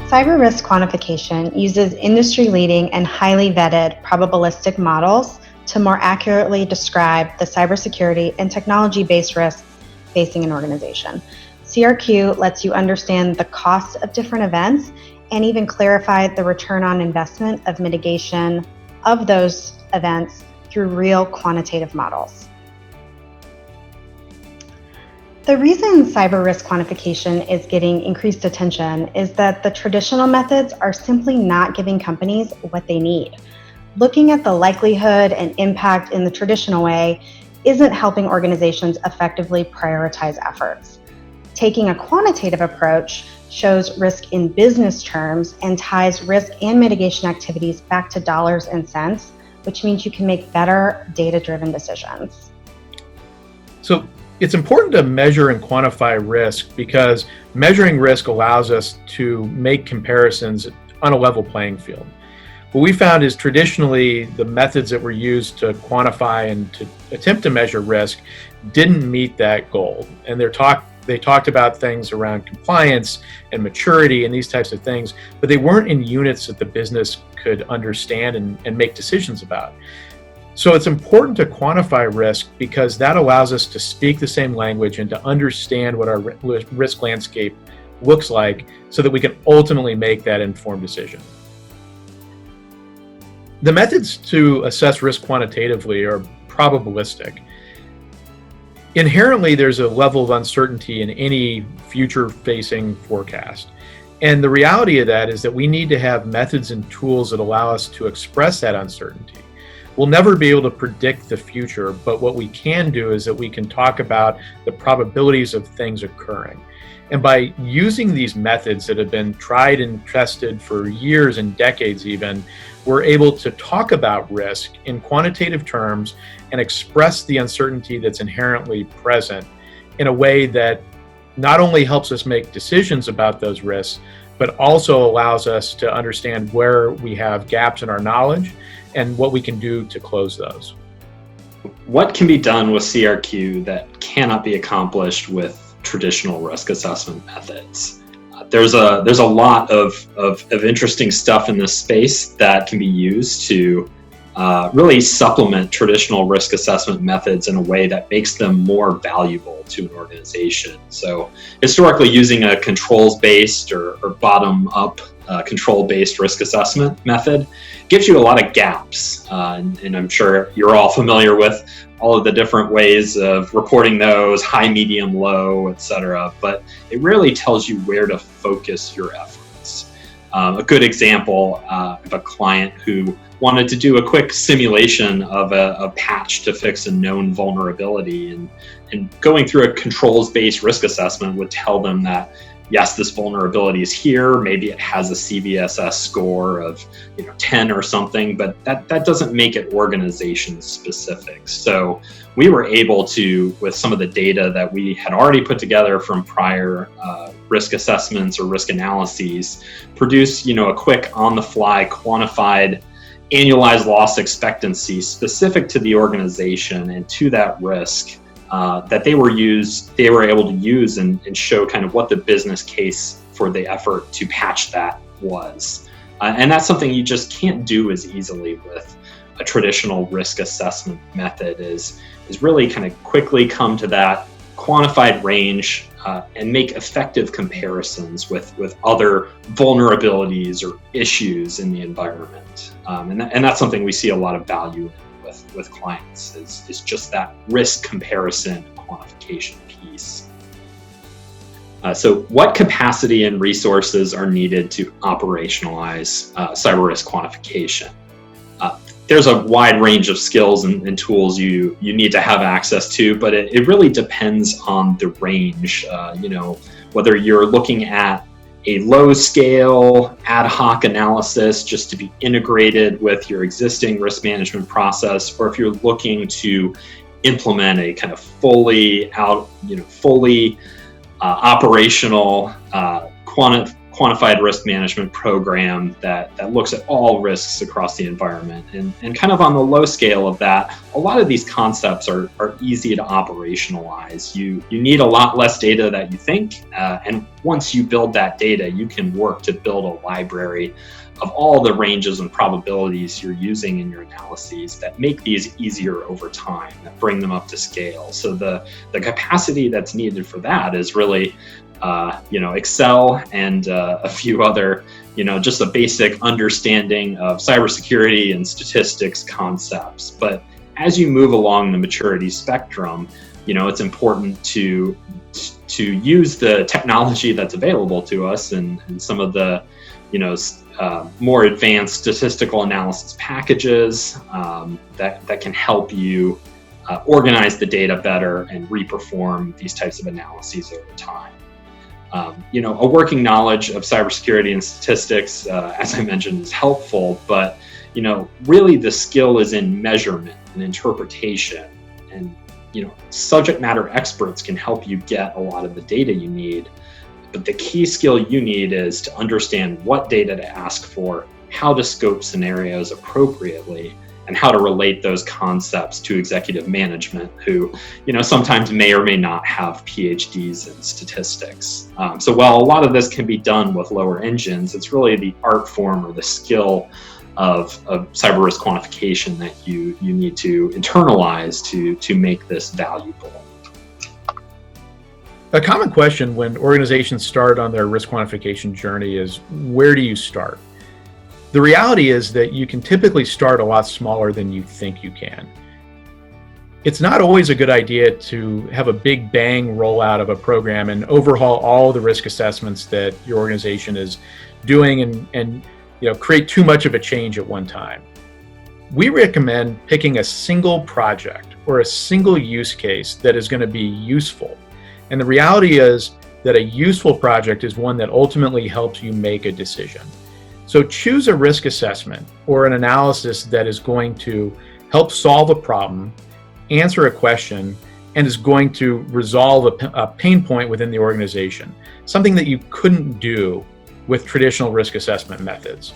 Cyber risk quantification uses industry-leading and highly vetted probabilistic models to more accurately describe the cybersecurity and technology-based risks facing an organization. CRQ lets you understand the cost of different events and even clarify the return on investment of mitigation of those events through real quantitative models. The reason cyber risk quantification is getting increased attention is that the traditional methods are simply not giving companies what they need. Looking at the likelihood and impact in the traditional way isn't helping organizations effectively prioritize efforts. Taking a quantitative approach shows risk in business terms and ties risk and mitigation activities back to dollars and cents, which means you can make better data-driven decisions. So it's important to measure and quantify risk because measuring risk allows us to make comparisons on a level playing field. What we found is traditionally the methods that were used to quantify and to attempt to measure risk didn't meet that goal. And they talked about things around compliance and maturity and these types of things, but they weren't in units that the business could understand and make decisions about. So it's important to quantify risk because that allows us to speak the same language and to understand what our risk landscape looks like so that we can ultimately make that informed decision. The methods to assess risk quantitatively are probabilistic. Inherently, there's a level of uncertainty in any future-facing forecast. And the reality of that is that we need to have methods and tools that allow us to express that uncertainty. We'll never be able to predict the future, but what we can do is that we can talk about the probabilities of things occurring. And by using these methods that have been tried and tested for years and decades even, we're able to talk about risk in quantitative terms and express the uncertainty that's inherently present in a way that not only helps us make decisions about those risks, but also allows us to understand where we have gaps in our knowledge and what we can do to close those. What can be done with CRQ that cannot be accomplished with traditional risk assessment methods? There's a lot of interesting stuff in this space that can be used to really supplement traditional risk assessment methods in a way that makes them more valuable to an organization. So historically, using a controls-based or bottom-up control-based risk assessment method gives you a lot of gaps. And I'm sure you're all familiar with all of the different ways of reporting those, high, medium, low, etc. But it really tells you where to focus your efforts. A good example of a client who wanted to do a quick simulation of a patch to fix a known vulnerability, and going through a controls-based risk assessment would tell them that, yes, this vulnerability is here. Maybe it has a CVSS score of 10 or something, but that doesn't make it organization specific. So we were able to, with some of the data that we had already put together from prior risk assessments or risk analyses, produce a quick on-the-fly quantified annualized loss expectancy specific to the organization and to that risk. That they were able to use and show kind of what the business case for the effort to patch that was. And that's something you just can't do as easily with a traditional risk assessment method, is really kind of quickly come to that quantified range and make effective comparisons with other vulnerabilities or issues in the environment. And that's something we see a lot of value in with clients, is just that risk comparison quantification piece. So what capacity and resources are needed to operationalize cyber risk quantification? There's a wide range of skills and tools you need to have access to, but it really depends on the range. Whether you're looking at a low scale ad hoc analysis just to be integrated with your existing risk management process, or if you're looking to implement a kind of fully operational quantified risk management program that looks at all risks across the environment. And kind of on the low scale of that, a lot of these concepts are easy to operationalize. You need a lot less data that you think, and once you build that data, you can work to build a library of all the ranges and probabilities you're using in your analyses that make these easier over time, that bring them up to scale. So the capacity that's needed for that is really Excel and a few other, just a basic understanding of cybersecurity and statistics concepts. But as you move along the maturity spectrum, it's important to use the technology that's available to us and some of the, more advanced statistical analysis packages that can help you organize the data better and reperform these types of analyses over time. A working knowledge of cybersecurity and statistics, as I mentioned, is helpful, but really the skill is in measurement and interpretation, and subject matter experts can help you get a lot of the data you need. But the key skill you need is to understand what data to ask for, how to scope scenarios appropriately, and how to relate those concepts to executive management who, sometimes may or may not have PhDs in statistics. So while a lot of this can be done with lower engines, it's really the art form or the skill of cyber risk quantification that you need to internalize to make this valuable. A common question when organizations start on their risk quantification journey is, where do you start? The reality is that you can typically start a lot smaller than you think you can. It's not always a good idea to have a big bang rollout of a program and overhaul all the risk assessments that your organization is doing and create too much of a change at one time. We recommend picking a single project or a single use case that is going to be useful. And the reality is that a useful project is one that ultimately helps you make a decision. So choose a risk assessment or an analysis that is going to help solve a problem, answer a question, and is going to resolve a pain point within the organization, something that you couldn't do with traditional risk assessment methods.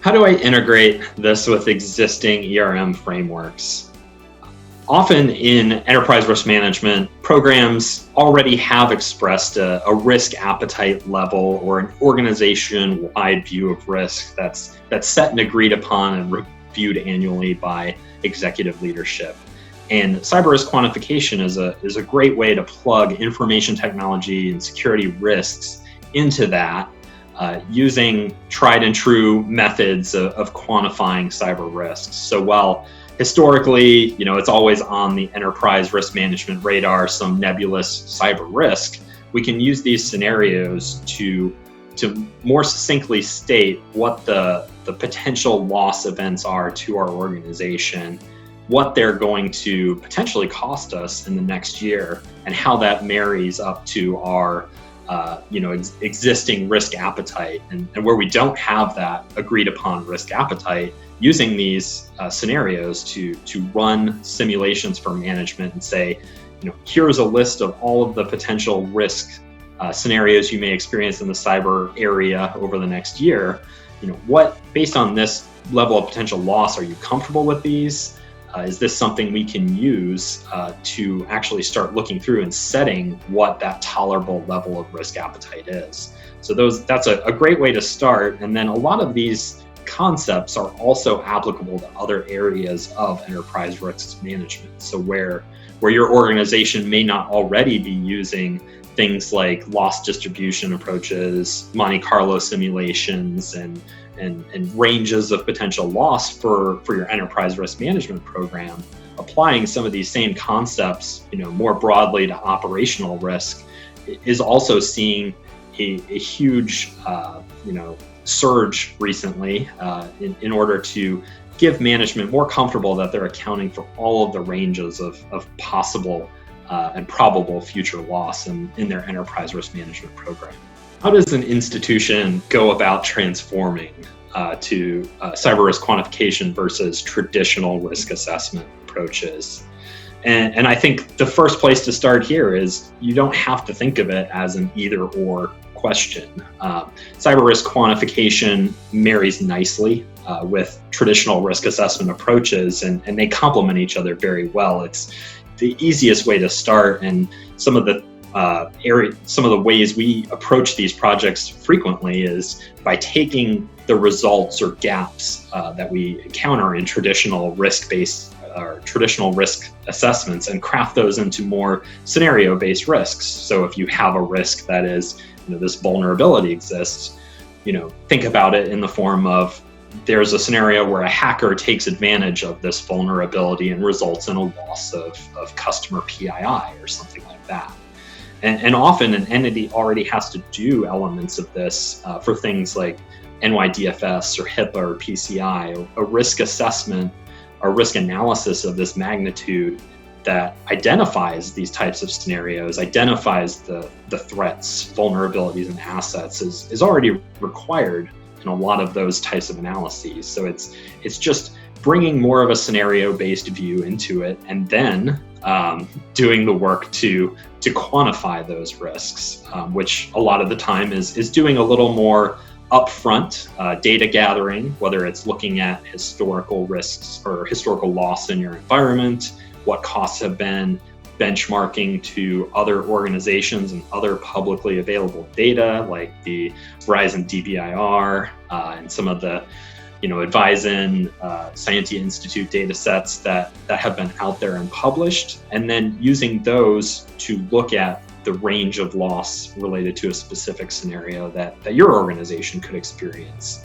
How do I integrate this with existing ERM frameworks? Often in enterprise risk management, programs already have expressed a risk appetite level or an organization-wide view of risk that's set and agreed upon and reviewed annually by executive leadership. And cyber risk quantification is a great way to plug information technology and security risks into that using tried and true methods of quantifying cyber risks. So while historically, it's always on the enterprise risk management radar, some nebulous cyber risk, we can use these scenarios to more succinctly state what the potential loss events are to our organization, what they're going to potentially cost us in the next year, and how that marries up to our existing risk appetite. And where we don't have that agreed upon risk appetite, using these scenarios to run simulations for management and say, here's a list of all of the potential risk scenarios you may experience in the cyber area over the next year. What, based on this level of potential loss, are you comfortable with these? Is this something we can use to actually start looking through and setting what that tolerable level of risk appetite is? So that's a great way to start. And then a lot of these concepts are also applicable to other areas of enterprise risk management. So where your organization may not already be using things like loss distribution approaches, Monte Carlo simulations, and ranges of potential loss for your enterprise risk management program, applying some of these same concepts, more broadly to operational risk, is also seeing a huge, surge recently in order to give management more comfortable that they're accounting for all of the ranges of possible and probable future loss in their enterprise risk management program. How does an institution go about transforming to cyber risk quantification versus traditional risk assessment approaches? And I think the first place to start here is you don't have to think of it as an either or question. Cyber risk quantification marries nicely with traditional risk assessment approaches, and they complement each other very well. It's the easiest way to start, and some of the ways we approach these projects frequently is by taking the results or gaps that we encounter in traditional risk-based or traditional risk assessments and craft those into more scenario-based risks. So if you have a risk that is, this vulnerability exists, think about it in the form of there's a scenario where a hacker takes advantage of this vulnerability and results in a loss of customer PII or something like that. And often an entity already has to do elements of this for things like NYDFS or HIPAA or PCI, a risk assessment or risk analysis of this magnitude that identifies these types of scenarios, identifies the threats, vulnerabilities, and assets is already required in a lot of those types of analyses. So it's just bringing more of a scenario-based view into it, and then doing the work to quantify those risks, which a lot of the time is doing a little more upfront data gathering, whether it's looking at historical risks or historical loss in your environment, what costs have been, benchmarking to other organizations and other publicly available data like the Verizon DBIR and some of the Advisen, Scientia Institute data sets that have been out there and published, and then using those to look at the range of loss related to a specific scenario that your organization could experience.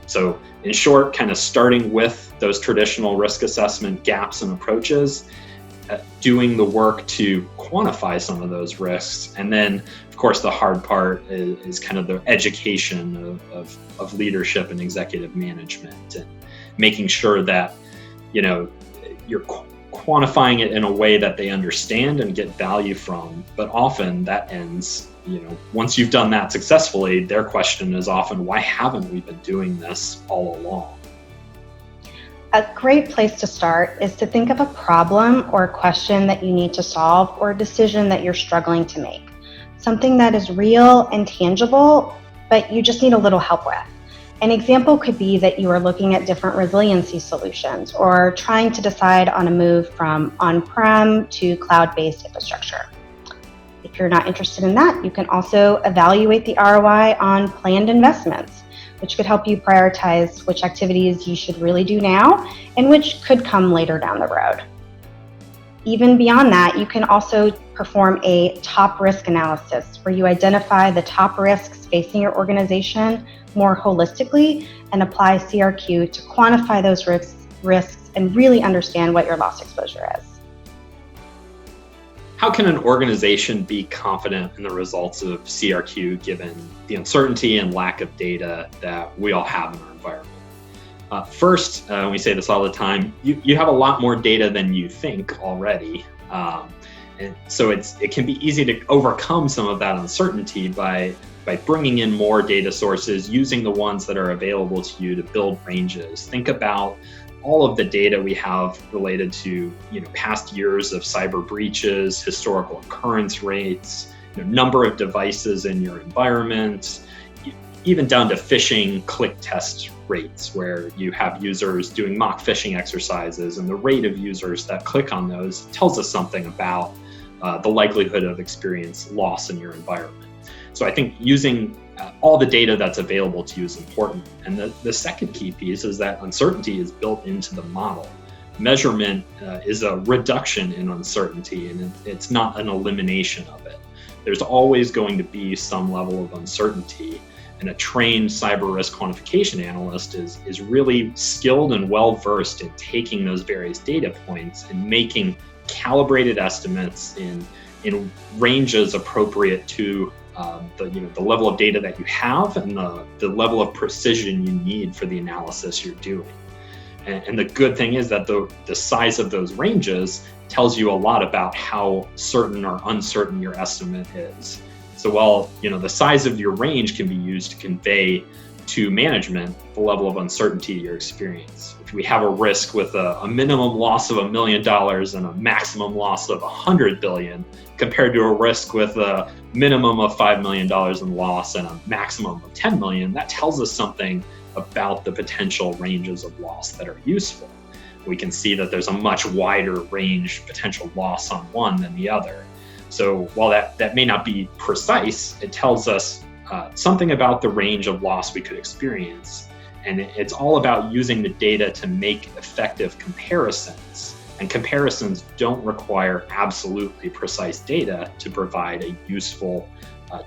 So in short, kind of starting with those traditional risk assessment gaps and approaches, doing the work to quantify some of those risks. And then, of course, the hard part is kind of the education of leadership and executive management, and making sure that, you're quantifying it in a way that they understand and get value from. But often that ends, once you've done that successfully, their question is often, why haven't we been doing this all along? A great place to start is to think of a problem or a question that you need to solve, or a decision that you're struggling to make. Something that is real and tangible, but you just need a little help with. An example could be that you are looking at different resiliency solutions, or trying to decide on a move from on-prem to cloud-based infrastructure. If you're not interested in that, you can also evaluate the ROI on planned investments, which could help you prioritize which activities you should really do now and which could come later down the road. Even beyond that, you can also perform a top risk analysis where you identify the top risks facing your organization more holistically and apply CRQ to quantify those risks and really understand what your loss exposure is. How can an organization be confident in the results of CRQ given the uncertainty and lack of data that we all have in our environment? First, we say this all the time, you have a lot more data than you think already. And so it can be easy to overcome some of that uncertainty by bringing in more data sources, using the ones that are available to you to build ranges. Think about all of the data we have related to past years of cyber breaches, historical occurrence rates, number of devices in your environment, even down to phishing click test rates, where you have users doing mock phishing exercises, and the rate of users that click on those tells us something about the likelihood of experience loss in your environment. So I think using all the data that's available to you is important. And the second key piece is that uncertainty is built into the model. Measurement is a reduction in uncertainty, and it's not an elimination of it. There's always going to be some level of uncertainty, and a trained cyber risk quantification analyst is really skilled and well-versed in taking those various data points and making calibrated estimates in ranges appropriate to the level of data that you have and the level of precision you need for the analysis you're doing. And the good thing is that the size of those ranges tells you a lot about how certain or uncertain your estimate is. So while the size of your range can be used to convey to management the level of uncertainty you experience. If we have a risk with a minimum loss of $1 million and a maximum loss of $100 billion, compared to a risk with a minimum of $5 million in loss and a maximum of $10 million, that tells us something about the potential ranges of loss that are useful. We can see that there's a much wider range potential loss on one than the other. So while that may not be precise, it tells us something about the range of loss we could experience. And it's all about using the data to make effective comparisons. And comparisons don't require absolutely precise data to provide a useful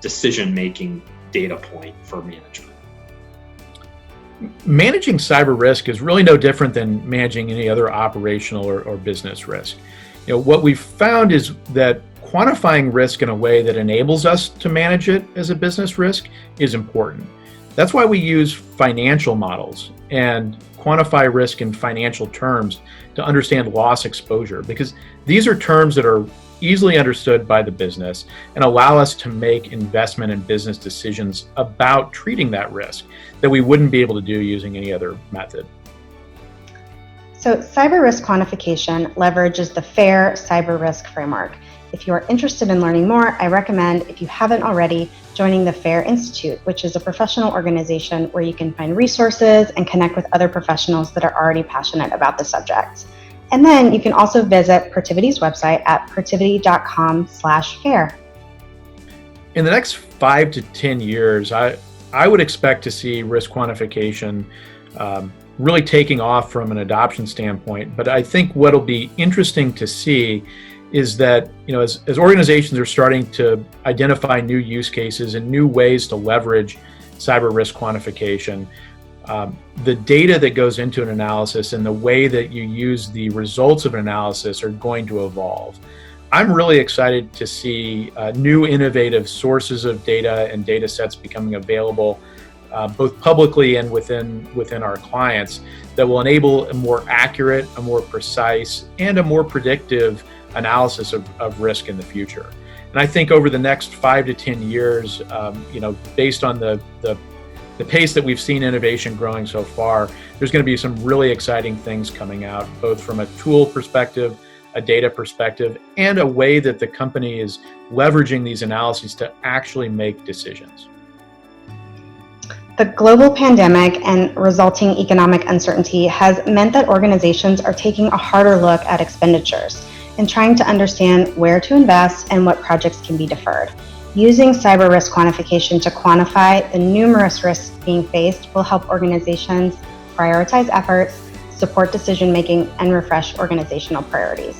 decision-making data point for management. Managing cyber risk is really no different than managing any other operational or business risk. What we've found is that quantifying risk in a way that enables us to manage it as a business risk is important. That's why we use financial models and quantify risk in financial terms to understand loss exposure, because these are terms that are easily understood by the business and allow us to make investment and business decisions about treating that risk that we wouldn't be able to do using any other method. So cyber risk quantification leverages the FAIR cyber risk framework. If you are interested in learning more, I recommend, if you haven't already, joining the FAIR Institute, which is a professional organization where you can find resources and connect with other professionals that are already passionate about the subject. And then you can also visit Protiviti's website at protiviti.com/FAIR. In the next 5 to 10 years, I would expect to see risk quantification really taking off from an adoption standpoint. But I think what'll be interesting to see is that, as organizations are starting to identify new use cases and new ways to leverage cyber risk quantification, the data that goes into an analysis and the way that you use the results of an analysis are going to evolve. I'm really excited to see new innovative sources of data and data sets becoming available, both publicly and within our clients, that will enable a more accurate, a more precise, and a more predictive analysis of risk in the future. And I think over the next 5 to 10 years, based on the pace that we've seen innovation growing so far, there's going to be some really exciting things coming out, both from a tool perspective, a data perspective, and a way that the company is leveraging these analyses to actually make decisions. The global pandemic and resulting economic uncertainty has meant that organizations are taking a harder look at expenditures and trying to understand where to invest and what projects can be deferred. Using cyber risk quantification to quantify the numerous risks being faced will help organizations prioritize efforts, support decision-making, and refresh organizational priorities.